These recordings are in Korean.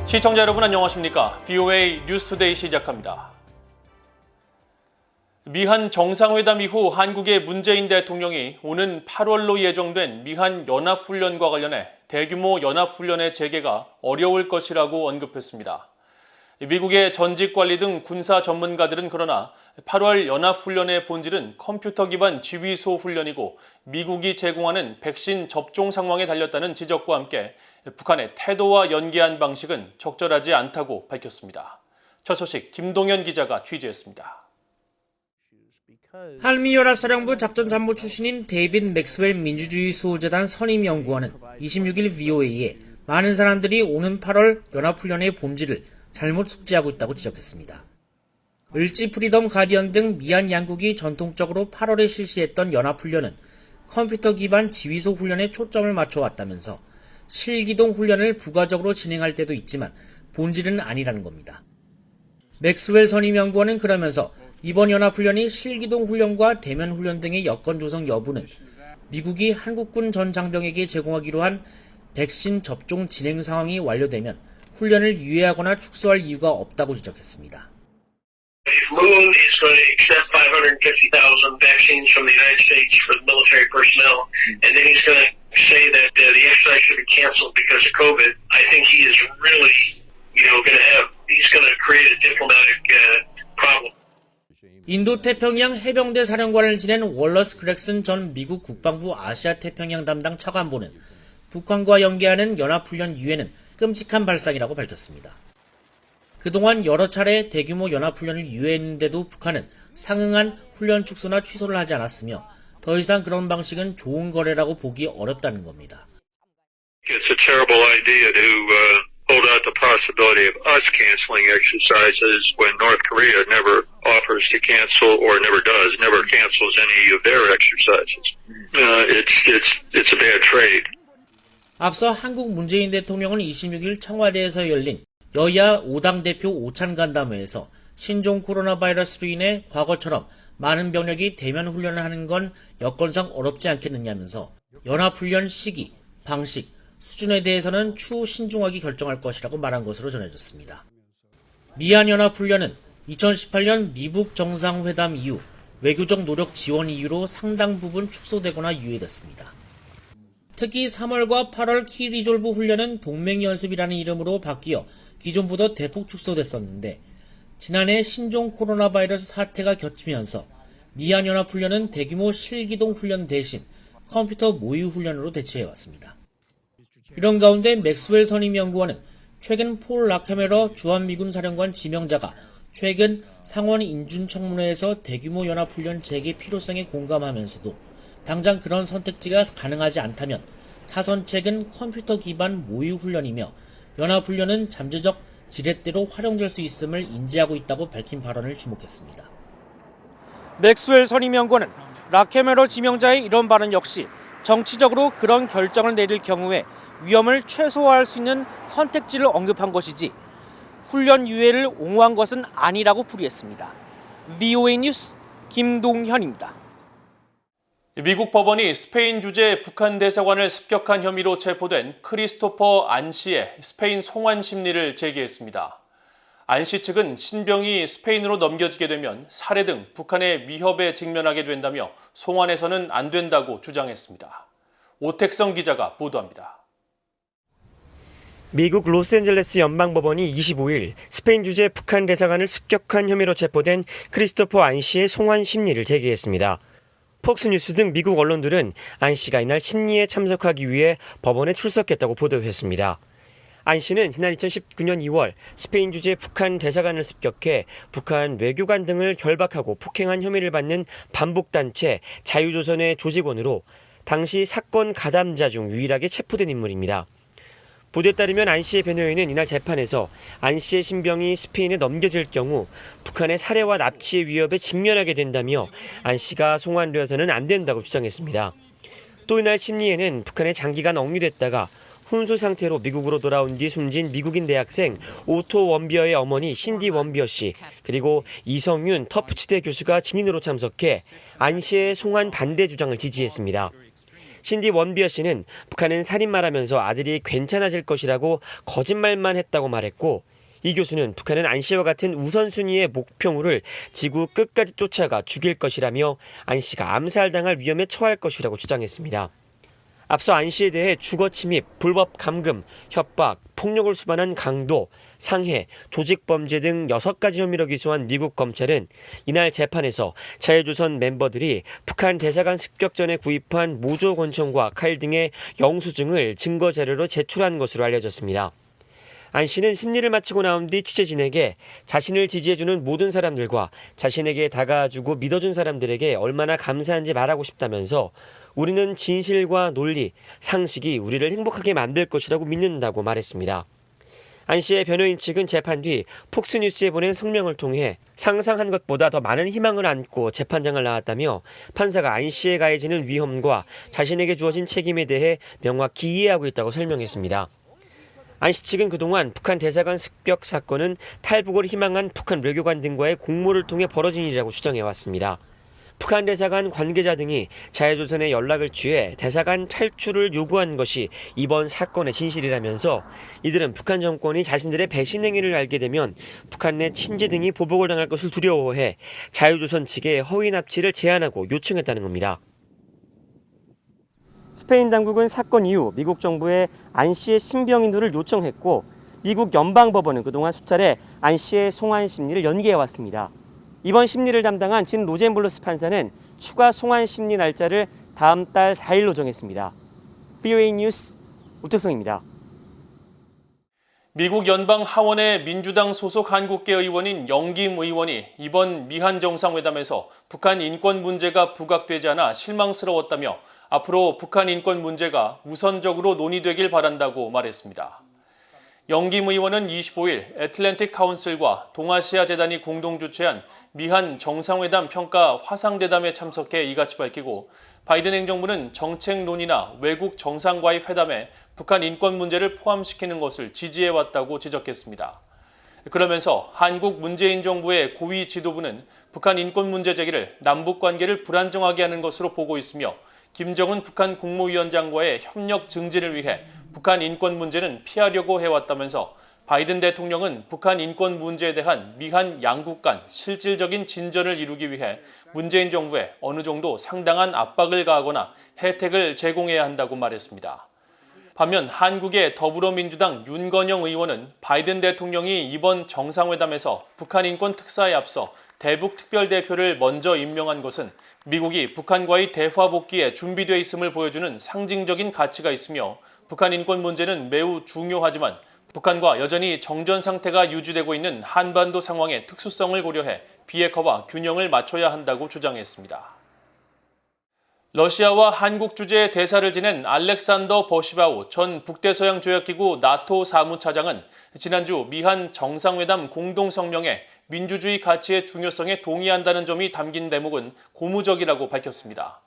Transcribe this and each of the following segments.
시청자 여러분 안녕하십니까? VOA 뉴스투데이 시작합니다. 미한 정상회담 이후 한국의 문재인 대통령이 오는 8월로 예정된 미한 연합훈련과 관련해 대규모 연합훈련의 재개가 어려울 것이라고 언급했습니다. 미국의 전직관리 등 군사 전문가들은 그러나 8월 연합훈련의 본질은 컴퓨터 기반 지휘소 훈련이고 미국이 제공하는 백신 접종 상황에 달렸다는 지적과 함께 북한의 태도와 연계한 방식은 적절하지 않다고 밝혔습니다. 첫 소식 김동현 기자가 취재했습니다. 한미연합사령부 작전参谋출신인 데이빗 맥스웰 민주주의 수호재단 선임연구원은 26일 VOA에 많은 사람들이 오는 8월 연합훈련의 본질을 잘못 숙지하고 있다고 지적했습니다. 을지 프리덤 가디언 등 미한 양국이 전통적으로 8월에 실시했던 연합훈련은 컴퓨터 기반 지휘소 훈련에 초점을 맞춰왔다면서 실기동 훈련을 부가적으로 진행할 때도 있지만 본질은 아니라는 겁니다. 맥스웰 선임연구원은 그러면서 이번 연합훈련이 실기동 훈련과 대면 훈련 등의 여건 조성 여부는 미국이 한국군 전 장병에게 제공하기로 한 백신 접종 진행 상황이 완료되면 훈련을 유예하거나 축소할 이유가 없다고 지적했습니다. If Moon is going to accept 550,000 vaccines from the United States for military personnel, and then he's going to say that the exercise should be canceled because of COVID, I think he is really, he's going to create a diplomatic problem. 인도 태평양 해병대 사령관을 지낸 월러스 그렉슨 전 미국 국방부 아시아 태평양 담당 차관보는 북한과 연계하는 연합훈련 유예는 끔찍한 발상이라고 밝혔습니다. 그동안 여러 차례 대규모 연합훈련을 유예했는데도 북한은 상응한 훈련 축소나 취소를 하지 않았으며 더 이상 그런 방식은 좋은 거래라고 보기 어렵다는 겁니다. It's a terrible idea to hold out the possibility of us canceling exercises when North Korea never offers to cancel or never cancels any of their exercises. It's a bad trade. 앞서 한국 문재인 대통령은 26일 청와대에서 열린 여야 5당 대표 오찬 간담회에서 신종 코로나 바이러스로 인해 과거처럼 많은 병력이 대면 훈련을 하는 건 여건상 어렵지 않겠느냐면서 연합훈련 시기, 방식, 수준에 대해서는 추후 신중하게 결정할 것이라고 말한 것으로 전해졌습니다. 미한연합훈련은 2018년 미북 정상회담 이후 외교적 노력 지원 이유로 상당 부분 축소되거나 유예됐습니다. 특히 3월과 8월 키리졸브 훈련은 동맹연습이라는 이름으로 바뀌어 기존보다 대폭 축소됐었는데 지난해 신종 코로나 바이러스 사태가 겹치면서 미한연합훈련은 대규모 실기동 훈련 대신 컴퓨터 모의 훈련으로 대체해왔습니다. 이런 가운데 맥스웰 선임연구원은 최근 폴 락헤메러 주한미군 사령관 지명자가 최근 상원 인준청문회에서 대규모 연합훈련 재개 필요성에 공감하면서도 당장 그런 선택지가 가능하지 않다면 차선책은 컴퓨터 기반 모의 훈련이며 연합훈련은 잠재적 지렛대로 활용될 수 있음을 인지하고 있다고 밝힌 발언을 주목했습니다. 맥스웰 선임연구원은 락헤메러 지명자의 이런 발언 역시 정치적으로 그런 결정을 내릴 경우에 위험을 최소화할 수 있는 선택지를 언급한 것이지 훈련 유예를 옹호한 것은 아니라고 풀이했습니다. VOA 뉴스 김동현입니다. 미국 법원이 스페인 주재 북한 대사관을 습격한 혐의로 체포된 크리스토퍼 안 씨의 스페인 송환 심리를 제기했습니다. 안 씨 측은 신병이 스페인으로 넘겨지게 되면 살해 등 북한의 위협에 직면하게 된다며 송환해서는 안 된다고 주장했습니다. 오택성 기자가 보도합니다. 미국 로스앤젤레스 연방법원이 25일 스페인 주재 북한 대사관을 습격한 혐의로 체포된 크리스토퍼 안 씨의 송환 심리를 제기했습니다. 폭스뉴스 등 미국 언론들은 안 씨가 이날 심리에 참석하기 위해 법원에 출석했다고 보도했습니다. 안 씨는 지난 2019년 2월 스페인 주재 북한 대사관을 습격해 북한 외교관 등을 결박하고 폭행한 혐의를 받는 반북단체 자유조선의 조직원으로 당시 사건 가담자 중 유일하게 체포된 인물입니다. 보도에 따르면 안 씨의 변호인은 이날 재판에서 안 씨의 신병이 스페인에 넘겨질 경우 북한의 살해와 납치의 위협에 직면하게 된다며 안 씨가 송환되어서는 안 된다고 주장했습니다. 또 이날 심리에는 북한에 장기간 억류됐다가 혼수 상태로 미국으로 돌아온 뒤 숨진 미국인 대학생 오토 원비어의 어머니 신디 원비어 씨, 그리고 이성윤 터프치대 교수가 증인으로 참석해 안 씨의 송환 반대 주장을 지지했습니다. 신디 원비어 씨는 북한은 살인마라면서 아들이 괜찮아질 것이라고 거짓말만 했다고 말했고, 이 교수는 북한은 안 씨와 같은 우선순위의 목표물을 지구 끝까지 쫓아가 죽일 것이라며 안 씨가 암살당할 위험에 처할 것이라고 주장했습니다. 앞서 안 씨에 대해 주거 침입, 불법 감금, 협박, 폭력을 수반한 강도, 상해, 조직범죄 등 6가지 혐의로 기소한 미국 검찰은 이날 재판에서 자유조선 멤버들이 북한 대사관 습격 전에 구입한 모조 권총과 칼 등의 영수증을 증거 자료로 제출한 것으로 알려졌습니다. 안 씨는 심리를 마치고 나온 뒤 취재진에게 자신을 지지해주는 모든 사람들과 자신에게 다가와주고 믿어준 사람들에게 얼마나 감사한지 말하고 싶다면서 우리는 진실과 논리, 상식이 우리를 행복하게 만들 것이라고 믿는다고 말했습니다. 안 씨의 변호인 측은 재판 뒤 폭스뉴스에 보낸 성명을 통해 상상한 것보다 더 많은 희망을 안고 재판장을 나왔다며 판사가 안 씨에 가해지는 위험과 자신에게 주어진 책임에 대해 명확히 이해하고 있다고 설명했습니다. 안 씨 측은 그동안 북한 대사관 습격 사건은 탈북을 희망한 북한 외교관 등과의 공모를 통해 벌어진 일이라고 주장해왔습니다. 북한 대사관 관계자 등이 자유조선에 연락을 취해 대사관 탈출을 요구한 것이 이번 사건의 진실이라면서 이들은 북한 정권이 자신들의 배신 행위를 알게 되면 북한 내 친지 등이 보복을 당할 것을 두려워해 자유조선 측에 허위 납치를 제안하고 요청했다는 겁니다. 스페인 당국은 사건 이후 미국 정부에 안 씨의 신병 인도를 요청했고, 미국 연방법원은 그동안 수차례 안 씨의 송환 심리를 연기해왔습니다. 이번 심리를 담당한 진 로젠블루스 판사는 추가 송환 심리 날짜를 다음 달 4일로 정했습니다. VOA 뉴스 우택성입니다. 미국 연방 하원의 민주당 소속 한국계 의원인 영김 의원이 이번 미한 정상회담에서 북한 인권 문제가 부각되지 않아 실망스러웠다며 앞으로 북한 인권 문제가 우선적으로 논의되길 바란다고 말했습니다. 영김 의원은 25일 애틀랜틱 카운슬과 동아시아 재단이 공동 주최한 미한 정상회담 평가 화상대담에 참석해 이같이 밝히고, 바이든 행정부는 정책 논의나 외국 정상과의 회담에 북한 인권 문제를 포함시키는 것을 지지해왔다고 지적했습니다. 그러면서 한국 문재인 정부의 고위 지도부는 북한 인권 문제 제기를 남북 관계를 불안정하게 하는 것으로 보고 있으며, 김정은 북한 국무위원장과의 협력 증진을 위해 북한 인권 문제는 피하려고 해왔다면서 바이든 대통령은 북한 인권 문제에 대한 미한 양국 간 실질적인 진전을 이루기 위해 문재인 정부에 어느 정도 상당한 압박을 가하거나 혜택을 제공해야 한다고 말했습니다. 반면 한국의 더불어민주당 윤건영 의원은 바이든 대통령이 이번 정상회담에서 북한 인권 특사에 앞서 대북 특별대표를 먼저 임명한 것은 미국이 북한과의 대화 복귀에 준비되어 있음을 보여주는 상징적인 가치가 있으며, 북한 인권 문제는 매우 중요하지만 북한과 여전히 정전 상태가 유지되고 있는 한반도 상황의 특수성을 고려해 비핵화와 균형을 맞춰야 한다고 주장했습니다. 러시아와 한국 주재의 대사를 지낸 알렉산더 버시바우 전 북대서양조약기구 나토 사무차장은 지난주 미한 정상회담 공동성명에 민주주의 가치의 중요성에 동의한다는 점이 담긴 대목은 고무적이라고 밝혔습니다.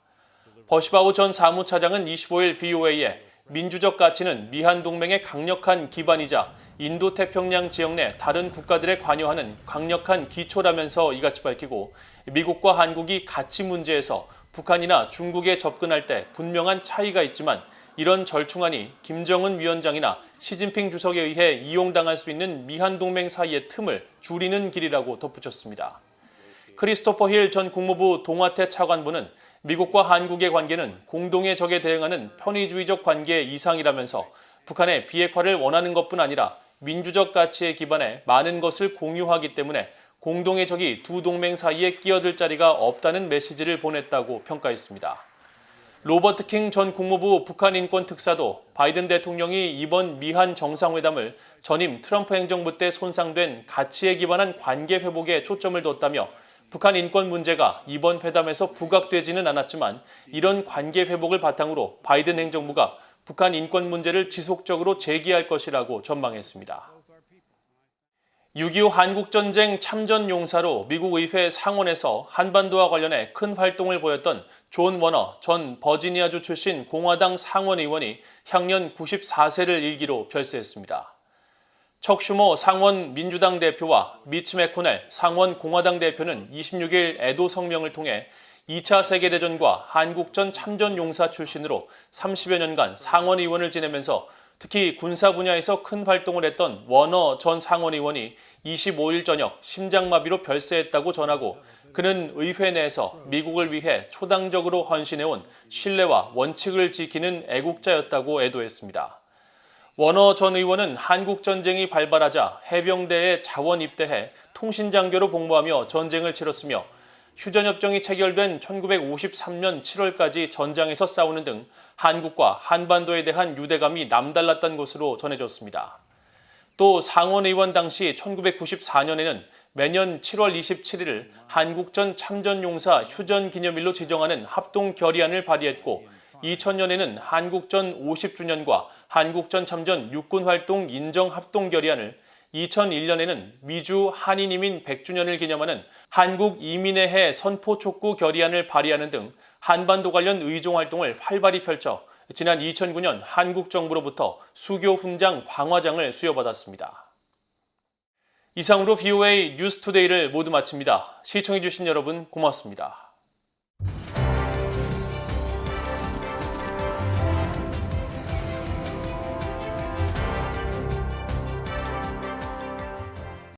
버시바우 전 사무차장은 25일 VOA에 민주적 가치는 미한 동맹의 강력한 기반이자 인도태평양 지역 내 다른 국가들에 관여하는 강력한 기초라면서 이같이 밝히고, 미국과 한국이 가치 문제에서 북한이나 중국에 접근할 때 분명한 차이가 있지만 이런 절충안이 김정은 위원장이나 시진핑 주석에 의해 이용당할 수 있는 미한 동맹 사이의 틈을 줄이는 길이라고 덧붙였습니다. 크리스토퍼 힐 전 국무부 동아태 차관보는 미국과 한국의 관계는 공동의 적에 대응하는 편의주의적 관계 이상이라면서 북한의 비핵화를 원하는 것뿐 아니라 민주적 가치에 기반해 많은 것을 공유하기 때문에 공동의 적이 두 동맹 사이에 끼어들 자리가 없다는 메시지를 보냈다고 평가했습니다. 로버트 킹 전 국무부 북한 인권 특사도 바이든 대통령이 이번 미한 정상회담을 전임 트럼프 행정부 때 손상된 가치에 기반한 관계 회복에 초점을 뒀다며, 북한 인권 문제가 이번 회담에서 부각되지는 않았지만 이런 관계 회복을 바탕으로 바이든 행정부가 북한 인권 문제를 지속적으로 제기할 것이라고 전망했습니다. 6.25 한국전쟁 참전용사로 미국 의회 상원에서 한반도와 관련해 큰 활동을 보였던 존 워너 전 버지니아주 출신 공화당 상원 의원이 향년 94세를 일기로 별세했습니다. 척 슈머 상원 민주당 대표와 미치 매코넬 상원 공화당 대표는 26일 애도 성명을 통해 2차 세계대전과 한국전 참전용사 출신으로 30여 년간 상원의원을 지내면서 특히 군사 분야에서 큰 활동을 했던 워너 전 상원의원이 25일 저녁 심장마비로 별세했다고 전하고 그는 의회 내에서 미국을 위해 초당적으로 헌신해온 신뢰와 원칙을 지키는 애국자였다고 애도했습니다. 워너 전 의원은 한국전쟁이 발발하자 해병대에 자원 입대해 통신장교로 복무하며 전쟁을 치렀으며 휴전협정이 체결된 1953년 7월까지 전장에서 싸우는 등 한국과 한반도에 대한 유대감이 남달랐던 것으로 전해졌습니다. 또 상원의원 당시 1994년에는 매년 7월 27일을 한국전 참전용사 휴전기념일로 지정하는 합동 결의안을 발의했고 2000년에는 한국전 50주년과 한국전 참전 육군활동 인정합동결의안을 2001년에는 미주 한인이민 100주년을 기념하는 한국이민의 해 선포촉구 결의안을 발의하는 등 한반도 관련 의정활동을 활발히 펼쳐 지난 2009년 한국 정부로부터 수교훈장 광화장을 수여받았습니다. 이상으로 VOA 뉴스투데이를 모두 마칩니다. 시청해주신 여러분 고맙습니다.